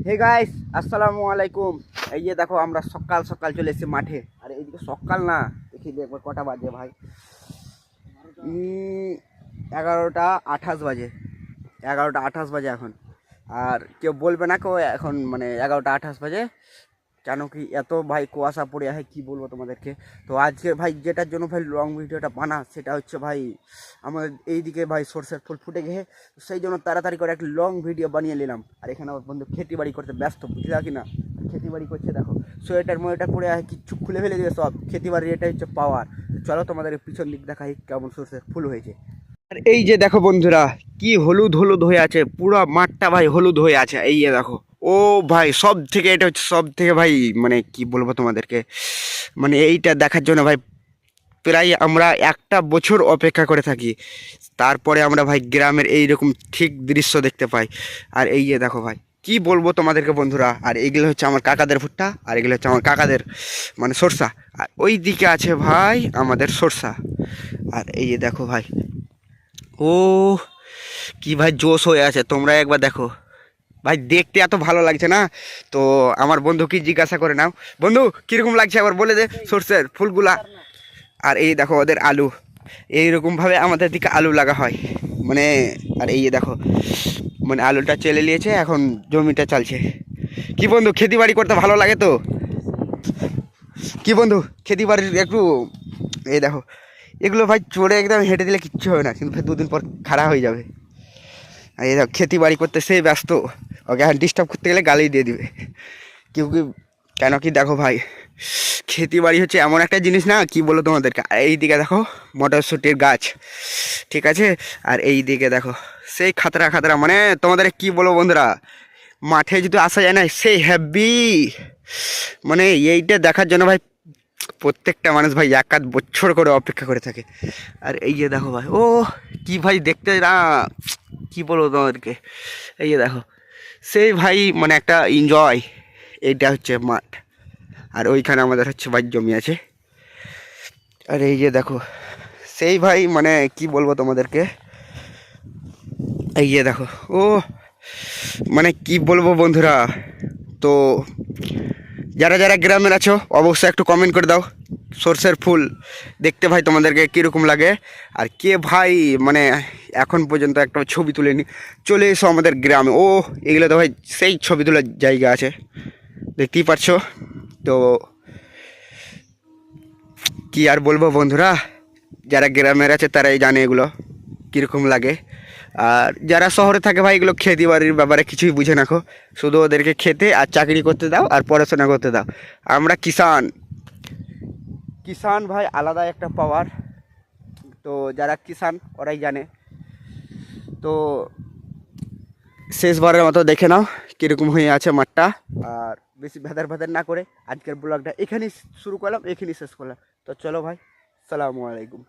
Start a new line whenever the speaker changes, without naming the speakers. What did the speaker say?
Hey guys, আসসালামু আলাইকুম। এই যে দেখো আমরা সকাল সকাল চলে এসেছি মাঠে। আর এইদিকে সকাল না, দেখি একবার কটা বাজে ভাই। 11টা 28 বাজে। 11টা 28 বাজে এখন। আর কেউ বলবে না কেউ এখন মানে 11টা 28 বাজে কেন কি এত ভাই কুয়াশা পড়ে আছে কি বলবো তোমাদেরকে। তো আজকে ভাই যেটার জন্য ভাই লং ভিডিওটা বানা সেটা হচ্ছে ভাই আমাদের এইদিকে ভাই সরষের ফুল ফুটে গেছে, সেই জন্য তাড়াতাড়ি করে একটা লং ভিডিও বানিয়ে নিলাম। আর এখানে আমার বন্ধু খেতি বাড়ি করতে ব্যস্ত, বুঝলা কি না? খেতি বাড়ি করছে দেখো, সোয়েটার মোয়েটার পরে আছে, কিচ্ছু খুলে ফেলে দিবে সব। খেতি বাড়ির এটা হচ্ছে পাওয়ার। চলো তোমাদের পিছন দিক দেখাই কেমন সরষের ফুল হয়েছে। আর এই যে দেখো বন্ধুরা, কি হলুদ হলুদ হয়ে আছে, পুরো মাঠটা ভাই হলুদ হয়ে আছে। এই যে দেখো, ও ভাই সব থেকে এটা হচ্ছে সব থেকে ভাই মানে কি বলবো তোমাদেরকে, মানে এইটা দেখার জন্য ভাই প্রায় আমরা একটা বছর অপেক্ষা করে থাকি, তারপরে আমরা ভাই গ্রামের এইরকম ঠিক দৃশ্য দেখতে পাই। আর এই যে দেখো ভাই কি বলবো তোমাদেরকে বন্ধুরা, আর এইগুলো হচ্ছে আমার কাকাদের ভুট্টা, আর এগুলো হচ্ছে আমার কাকাদের মানে সরষা, আর ওই দিকে আছে ভাই আমাদের সরষা। আর এই যে দেখো ভাই, ও কি ভাই জোশ হয়ে আছে, তোমরা একবার দেখো ভাই, দেখতে এত ভালো লাগছে না। তো আমার বন্ধু কি জিজ্ঞাসা করে নাও, বন্ধু কিরকম লাগছে একবার বলে দে সরষের ফুলগুলা। আর এই দেখো ওদের আলু, এইরকমভাবে আমাদের দিকে আলু লাগা হয় মানে। আর এই দেখো মানে আলুটা চেলে নিয়েছে, এখন জমিটা চালছে। কি বন্ধু খেতি বাড়ি করতে ভালো লাগে তো? কি বন্ধু খেতি বাড়ির একটু এই দেখো, এগুলো ভাই চড়ে একদম হেঁটে দিলে কিচ্ছু হবে না, কিন্তু ভাই দুদিন পর খাড়া হয়ে যাবে। আর এই দেখো খেতি বাড়ি করতে সেই ব্যস্ত, ওকে এখন ডিস্টার্ব করতে গেলে গালি দিয়ে দিবে কেউ কি। কেন কি দেখো ভাই, খেতি বাড়ি হচ্ছে এমন একটা জিনিস না কি বলো তোমাদেরকে। আর এই দিকে দেখো মটরশুটির গাছ, ঠিক আছে। আর এই দিকে দেখো সেই খাতরা খাতরা, মানে তোমাদের কি বলবো বন্ধুরা, মাঠে যদি আসা যায় না সেই হ্যাপি, মানে এইটা দেখার জন্য ভাই প্রত্যেকটা মানুষ ভাই এক আধ বছর করে অপেক্ষা করে থাকে। আর এই যে দেখো ভাই, ও কি ভাই দেখতে না, কি বলবো তোমাদেরকে। এই যে দেখো সেই ভাই মানে একটা এনজয়, এইটা হচ্ছে মাঠ। আর ওইখানে আমাদের হচ্ছে ভাই জমি আছে। আর এই যে দেখো সেই ভাই মানে কি বলবো তোমাদেরকে, এই যে দেখো, ও মানে কি বলবো বন্ধুরা। তো যারা যারা গ্রামের আছো অবশ্যই একটু কমেন্ট করে দাও সর্ষের ফুল দেখতে ভাই তোমাদেরকে কীরকম লাগে। আর কে ভাই মানে এখন পর্যন্ত একটা ছবি তুলেনি, চলে এসো আমাদের গ্রামে। ও এগুলো তো ভাই সেই ছবি তোলার জায়গা আছে, দেখতেই পাচ্ছ। তো কি আর বলবো বন্ধুরা, যারা গ্রামের আছে তারাই জানে এগুলো কীরকম লাগে। আর যারা শহরে থাকে ভাই এগুলো খেতি বাড়ির ব্যাপারে কিছুই বুঝে নাকো, শুধু ওদেরকে খেতে আর চাকরি করতে দাও আর পড়াশোনা করতে দাও। আমরা কিষান, কিষান ভাই আলাদা একটা পাওয়ার। তো যারা কিষান ওরাই জানে। তো শেষবারের মতো দেখে নাও কীরকম হয়ে আছে মাঠটা। আর বেশি ভেদার ভেদার না করে আজকের ব্লগটা এখানেই শুরু করলাম, এখানেই শেষ করলাম। তো চলো ভাই, সালামু আলাইকুম।